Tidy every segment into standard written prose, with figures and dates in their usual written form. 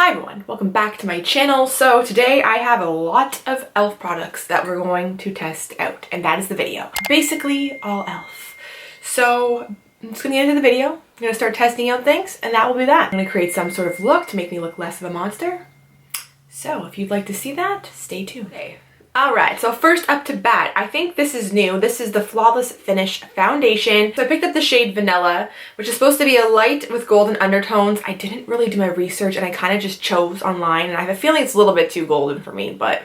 Hi everyone, welcome back to my channel. So today I have a lot of e.l.f. products that we're going to test out, and that is the video. Basically all e.l.f. So I'm just gonna get into the video. I'm gonna start testing out things, and that will be that. I'm gonna create some sort of look to make me look less of a monster. So if you'd like to see that, stay tuned. Okay. Alright, so first up to bat, I think this is new. This is the Flawless Finish Foundation. So I picked up the shade Vanilla, which is supposed to be a light with golden undertones. I didn't really do my research and I kind of just chose online, and I have a feeling it's a little bit too golden for me, but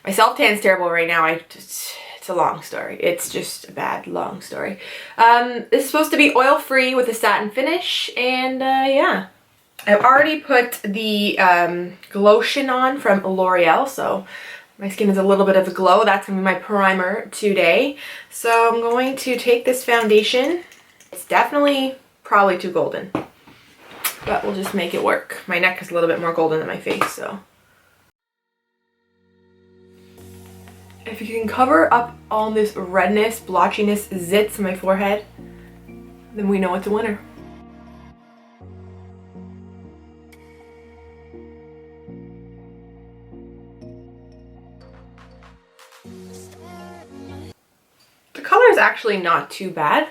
my self-tan's terrible right now. It's a long story. It's just a bad, long story. This is supposed to be oil-free with a satin finish, and yeah. I've already put the Glotion on from Loreal, so my skin is a little bit of a glow. That's going to be my primer today. So I'm going to take this foundation. It's definitely probably too golden, but we'll just make it work. My neck is a little bit more golden than my face, so. If you can cover up all this redness, blotchiness, zits on my forehead, then we know it's a winner. The color is actually not too bad.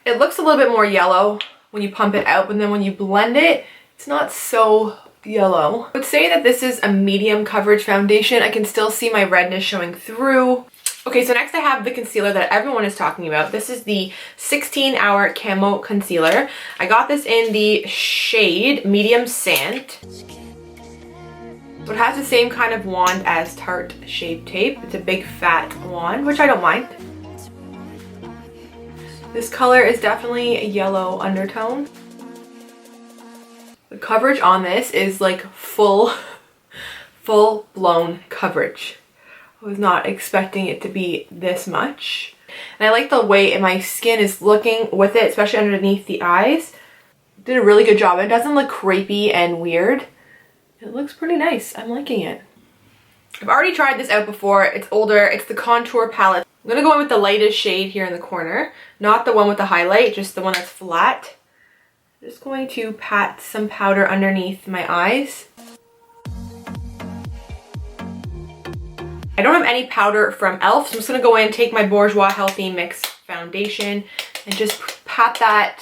It looks a little bit more yellow when you pump it out, but then when you blend it, it's not so yellow. I would say that this is a medium coverage foundation. I can still see my redness showing through. Okay, so next I have the concealer that everyone is talking about. This is the 16-Hour Camo Concealer. I got this in the shade Medium Sand. So it has the same kind of wand as Tarte Shape Tape. It's a big fat wand, which I don't mind. This color is definitely a yellow undertone. The coverage on this is like full blown coverage. I was not expecting it to be this much. And I like the way my skin is looking with it, especially underneath the eyes. Did a really good job. It doesn't look crepey and weird. It looks pretty nice. I'm liking it. I've already tried this out before. It's older. It's the contour palette. I'm going to go in with the lightest shade here in the corner. Not the one with the highlight, just the one that's flat. I'm just going to pat some powder underneath my eyes. I don't have any powder from e.l.f. So I'm just going to go in and take my Bourjois Healthy Mix Foundation and just pat that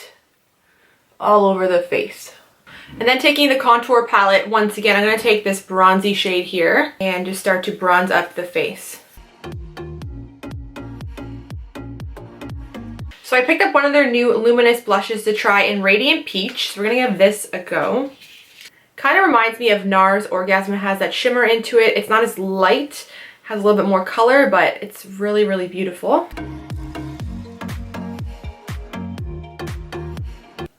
all over the face. And then taking the contour palette, once again, I'm going to take this bronzy shade here and just start to bronze up the face. So I picked up one of their new luminous blushes to try in Radiant Peach. So we're going to give this a go. Kind of reminds me of NARS Orgasm. It has that shimmer into it. It's not as light, has a little bit more color, but it's really, really beautiful.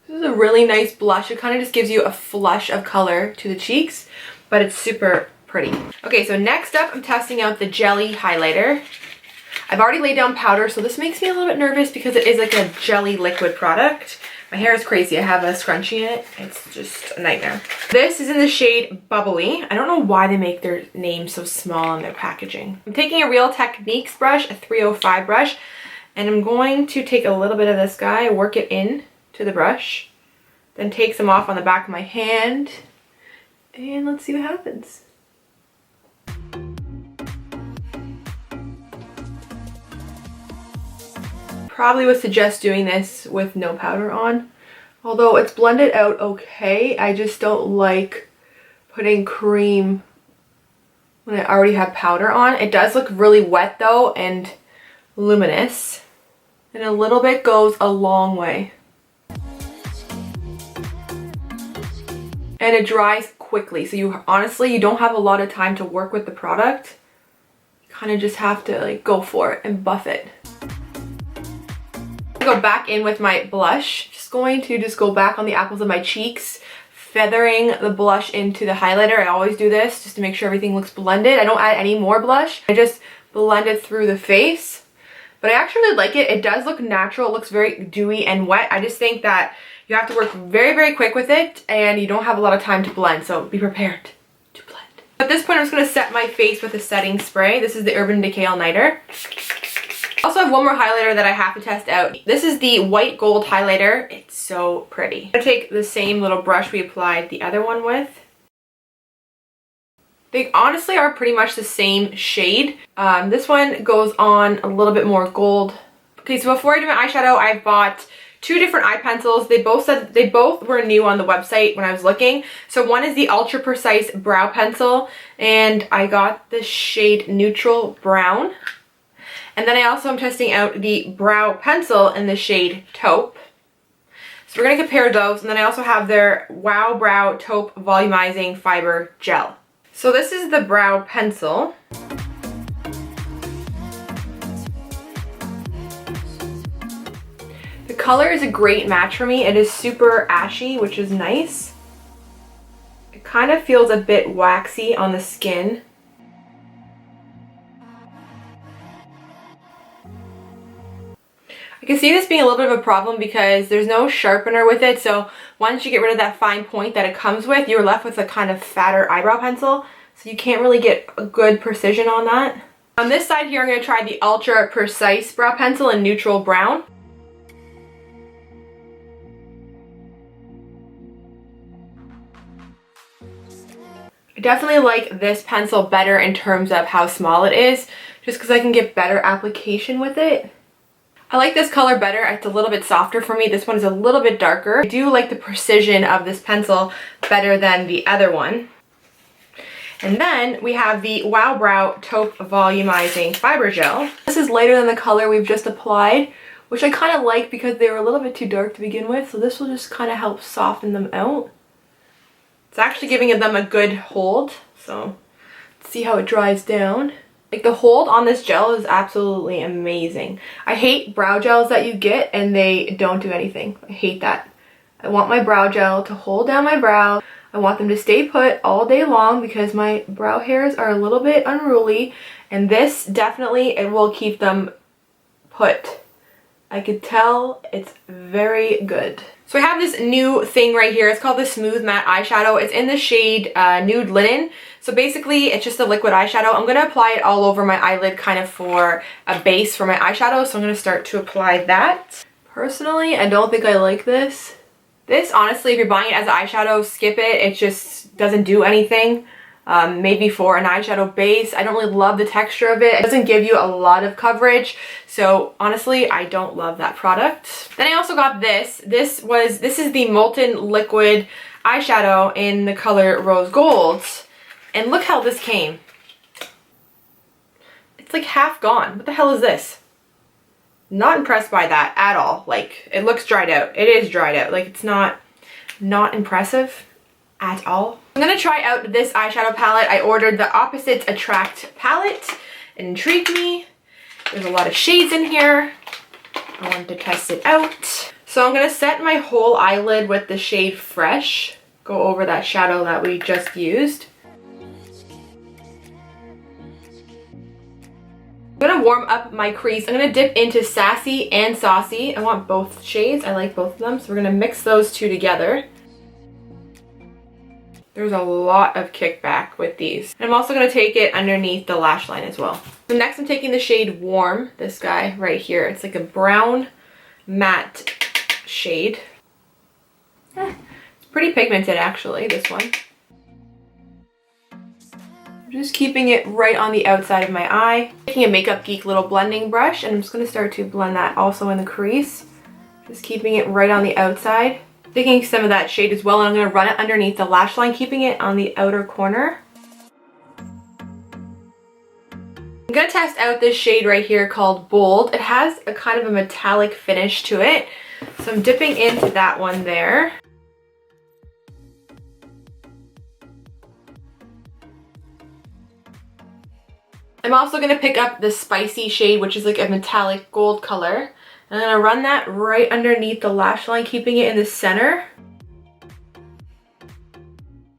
This is a really nice blush. It kind of just gives you a flush of color to the cheeks, but it's super pretty. Okay, so next up I'm testing out the Jelly highlighter. I've already laid down powder, so this makes me a little bit nervous because it is like a jelly liquid product. My hair is crazy. I have a scrunchie in it. It's just a nightmare. This is in the shade Bubbly. I don't know why they make their name so small on their packaging. I'm taking a Real Techniques brush, a 305 brush, and I'm going to take a little bit of this guy, work it in to the brush, then take some off on the back of my hand, and let's see what happens. Probably would suggest doing this with no powder on, although it's blended out okay. I just don't like putting cream when I already have powder on. It does look really wet though and luminous, and a little bit goes a long way. And it dries quickly, so you don't have a lot of time to work with the product. You kind of just have to like go for it and buff it. Go back in with my blush. Just going to go back on the apples of my cheeks, feathering the blush into the highlighter. I always do this just to make sure everything looks blended. I don't add any more blush. I just blend it through the face. But I actually really like it. It does look natural. It looks very dewy and wet. I just think that you have to work very, very quick with it, and you don't have a lot of time to blend, so be prepared to blend. At this point, I'm just going to set my face with a setting spray. This is the Urban Decay All-Nighter. I also have one more highlighter that I have to test out. This is the White Gold highlighter. It's so pretty. I'm going to take the same little brush we applied the other one with They honestly are pretty much the same shade. This one goes on a little bit more gold. Okay, so before I do my eyeshadow, I bought two different eye pencils. They both said they both were new on the website when I was looking. So one is the Ultra Precise Brow Pencil, and I got the shade Neutral Brown. And then I also am testing out the Brow Pencil in the shade Taupe. So we're gonna compare those, and then I also have their Wow Brow Taupe Volumizing Fiber Gel. So this is the Brow Pencil. The color is a great match for me. It is super ashy, which is nice. It kind of feels a bit waxy on the skin. I can see this being a little bit of a problem because there's no sharpener with it, so once you get rid of that fine point that it comes with, you're left with a kind of fatter eyebrow pencil, so you can't really get a good precision on that. On this side here, I'm going to try the Ultra Precise Brow Pencil in Neutral Brown. I definitely like this pencil better in terms of how small it is, just because I can get better application with it. I like this color better. It's a little bit softer for me. This one is a little bit darker. I do like the precision of this pencil better than the other one. And then we have the Wow Brow Taupe Volumizing Fiber Gel. This is lighter than the color we've just applied, which I kind of like because they were a little bit too dark to begin with. So this will just kind of help soften them out. It's actually giving them a good hold. So let's see how it dries down. Like, the hold on this gel is absolutely amazing. I hate brow gels that you get and they don't do anything. I hate that. I want my brow gel to hold down my brow. I want them to stay put all day long because my brow hairs are a little bit unruly, and this definitely, it will keep them put. I could tell it's very good. So I have this new thing right here. It's called the Smooth Matte Eyeshadow. It's in the shade Nude Linen. So basically, it's just a liquid eyeshadow. I'm going to apply it all over my eyelid kind of for a base for my eyeshadow. So I'm going to start to apply that. Personally, I don't think I like this. This, honestly, if you're buying it as an eyeshadow, skip it. It just doesn't do anything. Maybe for an eyeshadow base. I don't really love the texture of it. It doesn't give you a lot of coverage. So honestly, I don't love that product. Then I also got this. This is the Molten Liquid Eyeshadow in the color Rose Gold. And look how this came. It's like half gone. What the hell is this? Not impressed by that at all. Like, it looks dried out. It is dried out. Like, it's not impressive at all. I'm gonna try out this eyeshadow palette. I ordered the Opposites Attract palette. It intrigued me. There's a lot of shades in here. I wanted to test it out. So I'm gonna set my whole eyelid with the shade Fresh. Go over that shadow that we just used. I'm gonna warm up my crease. I'm gonna dip into Sassy and Saucy. I want both shades. I like both of them. So we're gonna mix those two together. There's a lot of kickback with these. And I'm also going to take it underneath the lash line as well. So next I'm taking the shade Warm, this guy right here. It's like a brown matte shade. It's pretty pigmented actually, this one. I'm just keeping it right on the outside of my eye. Taking a Makeup Geek little blending brush, and I'm just going to start to blend that also in the crease. Just keeping it right on the outside. Taking some of that shade as well, and I'm going to run it underneath the lash line, keeping it on the outer corner. I'm going to test out this shade right here called Bold. It has a kind of a metallic finish to it, so I'm dipping into that one there. I'm also going to pick up the Spicy shade, which is like a metallic gold color. I'm going to run that right underneath the lash line, keeping it in the center.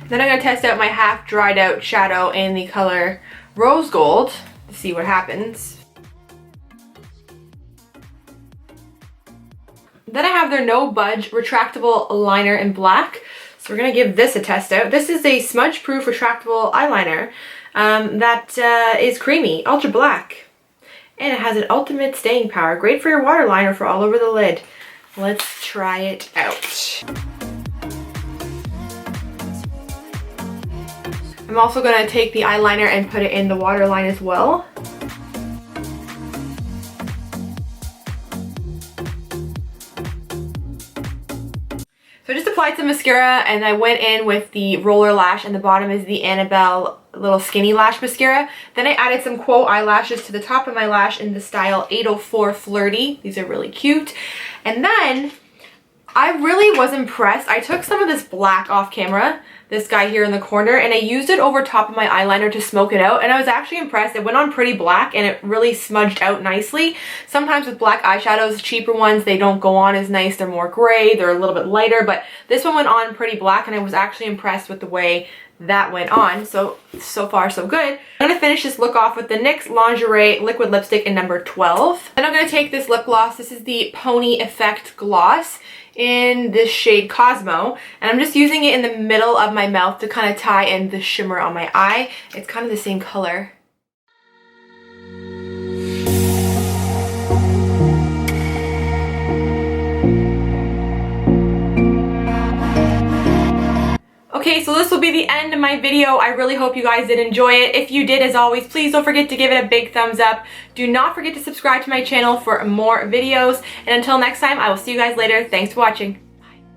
Then I'm going to test out my half dried out shadow in the color Rose Gold to see what happens. Then I have their No Budge Retractable Liner in black. So we're going to give this a test out. This is a smudge-proof retractable eyeliner that is creamy, ultra black. And it has an ultimate staying power. Great for your waterliner for all over the lid. Let's try it out. I'm also going to take the eyeliner and put it in the waterline as well. So I just applied some mascara and I went in with the roller lash, and the bottom is the Annabelle little skinny lash mascara. Then I added some quote eyelashes to the top of my lash in the style 804 Flirty. These are really cute. And then I really was impressed. I took some of this black off camera, this guy here in the corner, and I used it over top of my eyeliner to smoke it out, and I was actually impressed. It went on pretty black and it really smudged out nicely. Sometimes with black eyeshadows, cheaper ones, they don't go on as nice. They're more gray, they're a little bit lighter, but this one went on pretty black and I was actually impressed with the way that went on. So far so good. I'm gonna finish this look off with the NYX Lingerie liquid lipstick in number 12. Then I'm gonna take this lip gloss. This is the Pony Effect Gloss in this shade Camo, and I'm just using it in the middle of my mouth to kind of tie in the shimmer on my eye. It's kind of the same color. Okay, so this will be the end of my video. I really hope you guys did enjoy it. If you did, as always, please don't forget to give it a big thumbs up. Do not forget to subscribe to my channel for more videos. And until next time, I will see you guys later. Thanks for watching.